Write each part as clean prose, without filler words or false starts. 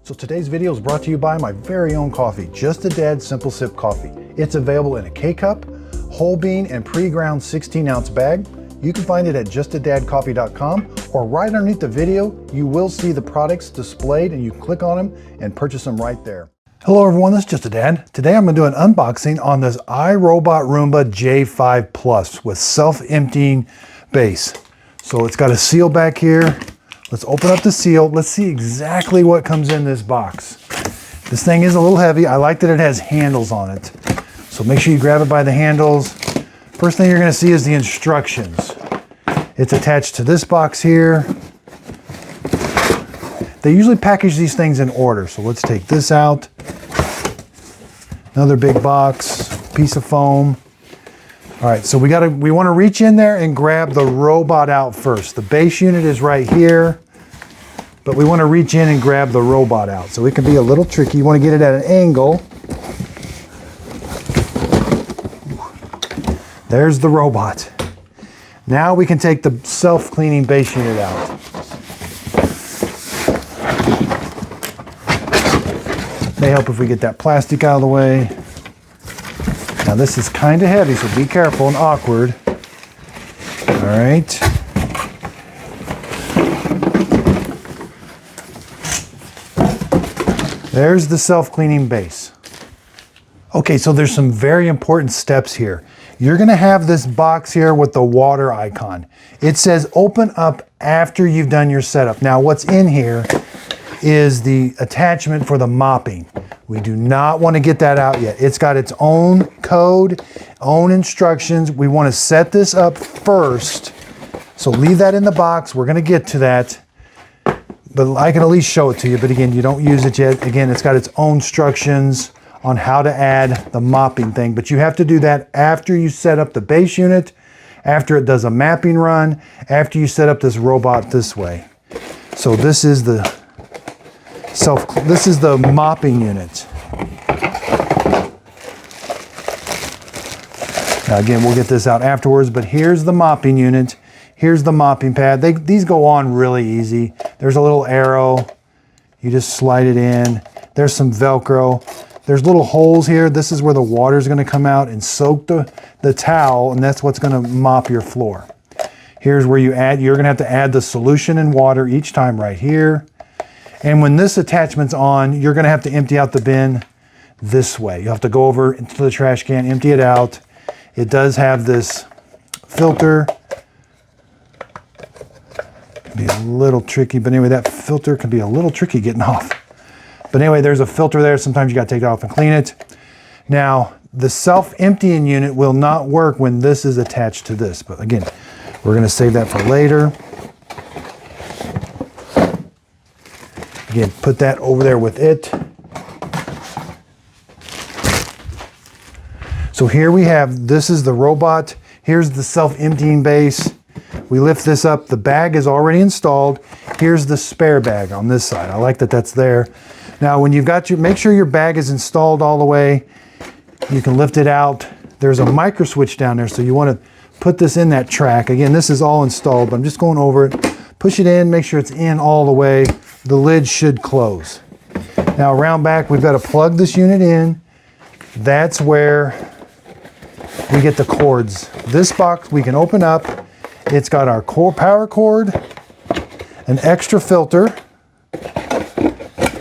So today's video is brought to you by my very own coffee, Just a Dad Simple Sip Coffee. It's available in a K-Cup, whole bean, and pre-ground 16-ounce bag. You can find it at justadadcoffee.com, or right underneath the video, you will see the products displayed and you click on them and purchase them right there. Hello everyone, this is Just a Dad. Today I'm going to do an unboxing on this iRobot Roomba J5 Plus with self-emptying base. So it's got a seal back here. Let's open up the seal. Let's see exactly what comes in this box. This thing is a little heavy. I like that it has handles on it. So make sure you grab it by the handles. First thing you're going to see is the instructions. It's attached to this box here. They usually package these things in order. So let's take this out. Another big box, piece of foam. All right, so we want to reach in there and grab the robot out first. The base unit is right here, but we want to reach in and grab the robot out. So it can be a little tricky. You want to get it at an angle. There's the robot. Now we can take the self-cleaning base unit out. May help if we get that plastic out of the way. Now this is kind of heavy, so be careful and awkward. All right. There's the self-cleaning base. Okay, so there's some very important steps here. You're gonna have this box here with the water icon. It says open up after you've done your setup. Now what's in here is the attachment for the mopping. We do not want to get that out yet. It's got its own code, own instructions. We want to set this up first. So leave that in the box. We're going to get to that. But I can at least show it to you. But again, you don't use it yet. Again, it's got its own instructions on how to add the mopping thing. But you have to do that after you set up the base unit, after it does a mapping run, after you set up this robot this way. So this is the mopping unit. Now again, we'll get this out afterwards, but here's the mopping unit. Here's the mopping pad. These go on really easy. There's a little arrow. You just slide it in. There's some Velcro. There's little holes here. This is where the water is going to come out and soak the towel, and that's what's going to mop your floor. Here's where you're going to have to add the solution and water each time right here. And when this attachment's on, you're going to have to empty out the bin this way. You have to go over into the trash can, empty it out. It does have this filter. It can be a little tricky, but anyway, that filter can be a little tricky getting off. But anyway, there's a filter there. Sometimes you got to take it off and clean it. Now, the self-emptying unit will not work when this is attached to this. But again, we're going to save that for later. Again, put that over there with it. So here we have, this is the robot. Here's the self-emptying base. We lift this up. The bag is already installed. Here's the spare bag on this side. I like that that's there. Now, when you've got make sure your bag is installed all the way. You can lift it out. There's a micro switch down there, so you want to put this in that track. Again, this is all installed, but I'm just going over it. Push it in, make sure it's in all the way. The lid should close. Now around back, we've got to plug this unit in. That's where we get the cords. This box we can open up. It's got our power cord, an extra filter,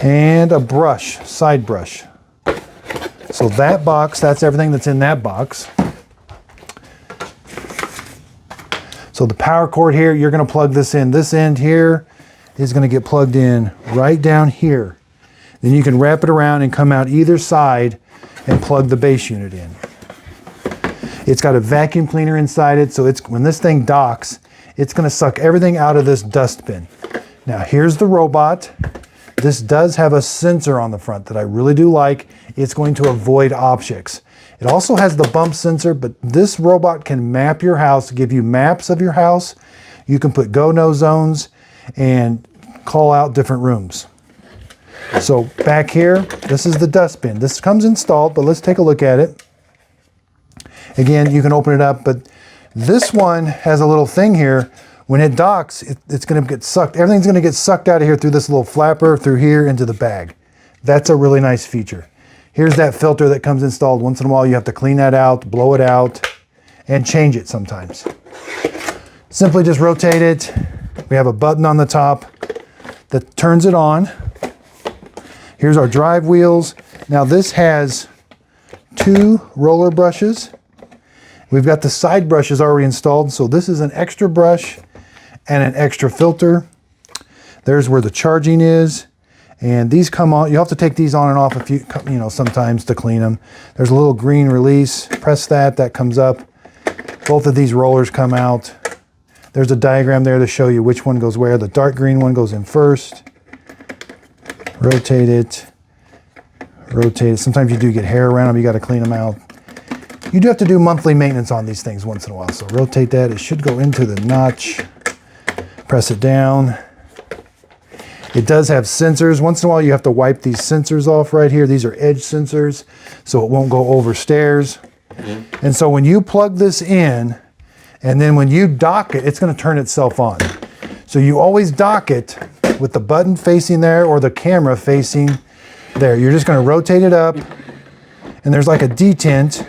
and a brush, side brush. So that box, that's everything that's in that box. So the power cord here, you're going to plug this in. This end here is going to get plugged in right down here. Then you can wrap it around and come out either side and plug the base unit in. It's got a vacuum cleaner inside it, so when this thing docks, it's going to suck everything out of this dustbin. Now here's the robot. This does have a sensor on the front that I really do like. It's going to avoid objects. It also has the bump sensor, but this robot can map your house, give you maps of your house. You can put go-no zones and call out different rooms. So back here, this is the dustbin. This comes installed, but let's take a look at it. Again, you can open it up, but this one has a little thing here When it docks, it's going to get sucked. Everything's going to get sucked out of here through this little flapper, through here into the bag. That's a really nice feature. Here's that filter that comes installed. Once in a while, you have to clean that out, blow it out, and change it sometimes. Simply just rotate it. We have a button on the top that turns it on. Here's our drive wheels. Now this has 2 roller brushes. We've got the side brushes already installed, so this is an extra brush and an extra filter. There's where the charging is, and these come on. You have to take these on and off a few, sometimes to clean them. There's a little green release. Press that, that comes up. Both of these rollers come out. There's a diagram there to show you which one goes where. The dark green one goes in first. Rotate it. Rotate it. Sometimes you do get hair around them. You got to clean them out. You do have to do monthly maintenance on these things once in a while. So rotate that. It should go into the notch. Press it down. It does have sensors. Once in a while you have to wipe these sensors off right here. These are edge sensors, so it won't go over stairs. And so when you plug this in, and then when you dock it, it's going to turn itself on. So you always dock it with the button facing there or the camera facing there. You're just going to rotate it up, and there's like a detent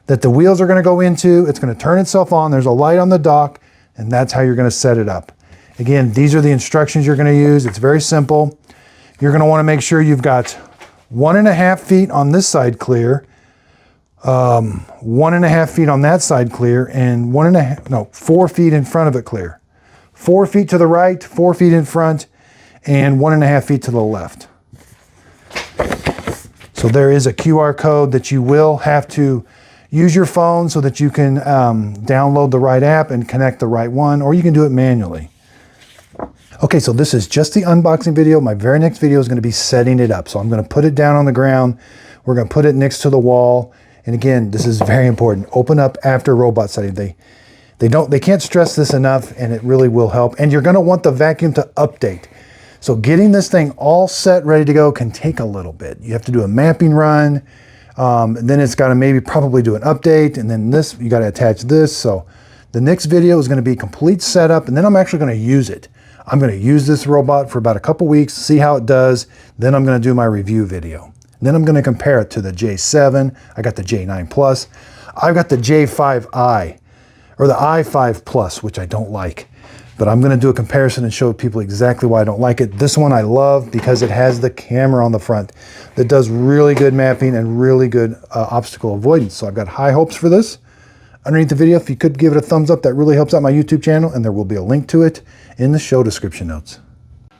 that the wheels are going to go into. It's going to turn itself on. There's a light on the dock, and that's how you're going to set it up. Again, these are the instructions you're going to use. It's very simple. You're going to want to make sure you've got 1.5 feet on this side clear, 1.5 feet on that side clear, and 4 feet in front of it clear. 4 feet to the right, 4 feet in front, and 1.5 feet to the left. So there is a QR code that you will have to use your phone so that you can download the right app and connect the right one, or you can do it manually. Okay, so this is just the unboxing video. My very next video is going to be setting it up. So I'm going to put it down on the ground. We're going to put it next to the wall. And again, this is very important. Open up after robot setting. They can't stress this enough, and it really will help. And you're going to want the vacuum to update. So getting this thing all set, ready to go can take a little bit. You have to do a mapping run. Then it's got to probably do an update. And then this, you got to attach this. So the next video is going to be complete setup. And then I'm actually going to use it. I'm going to use this robot for about a couple weeks, see how it does. Then I'm going to do my review video. Then I'm going to compare it to the J7. I got the J9 Plus. I've got the J5i, or the i5 Plus, which I don't like. But I'm going to do a comparison and show people exactly why I don't like it. This one I love because it has the camera on the front that does really good mapping and really good obstacle avoidance. So I've got high hopes for this. Underneath the video, if you could give it a thumbs up, that really helps out my YouTube channel, and there will be a link to it in the show description notes.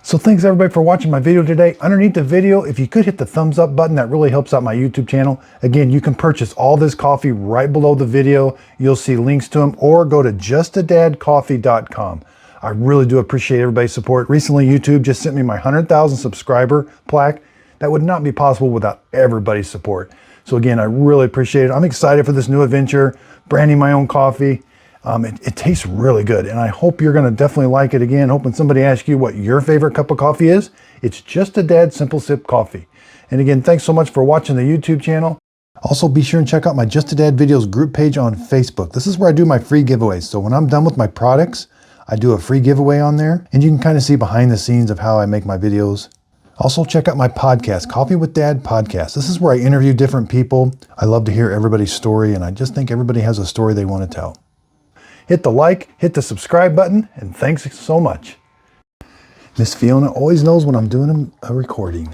So thanks everybody for watching my video today. Underneath the video, if you could hit the thumbs up button, that really helps out my YouTube channel. Again, you can purchase all this coffee right below the video. You'll see links to them, or go to justadadcoffee.com. I really do appreciate everybody's support. Recently, YouTube just sent me my 100,000 subscriber plaque. That would not be possible without everybody's support. So again, I really appreciate it. I'm excited for this new adventure, branding my own coffee. It tastes really good, and I hope you're going to definitely like it. Again, hoping somebody asks you what your favorite cup of coffee is. It's Just a Dad Simple Sip Coffee. And again, thanks so much for watching the YouTube channel. Also, be sure and check out my Just a Dad Videos group page on Facebook. This is where I do my free giveaways. So when I'm done with my products, I do a free giveaway on there, and you can kind of see behind the scenes of how I make my videos. Also, check out my podcast, Coffee with Dad Podcast. This is where I interview different people. I love to hear everybody's story, and I just think everybody has a story they want to tell. Hit the like, hit the subscribe button, and thanks so much. Miss Fiona always knows when I'm doing a recording.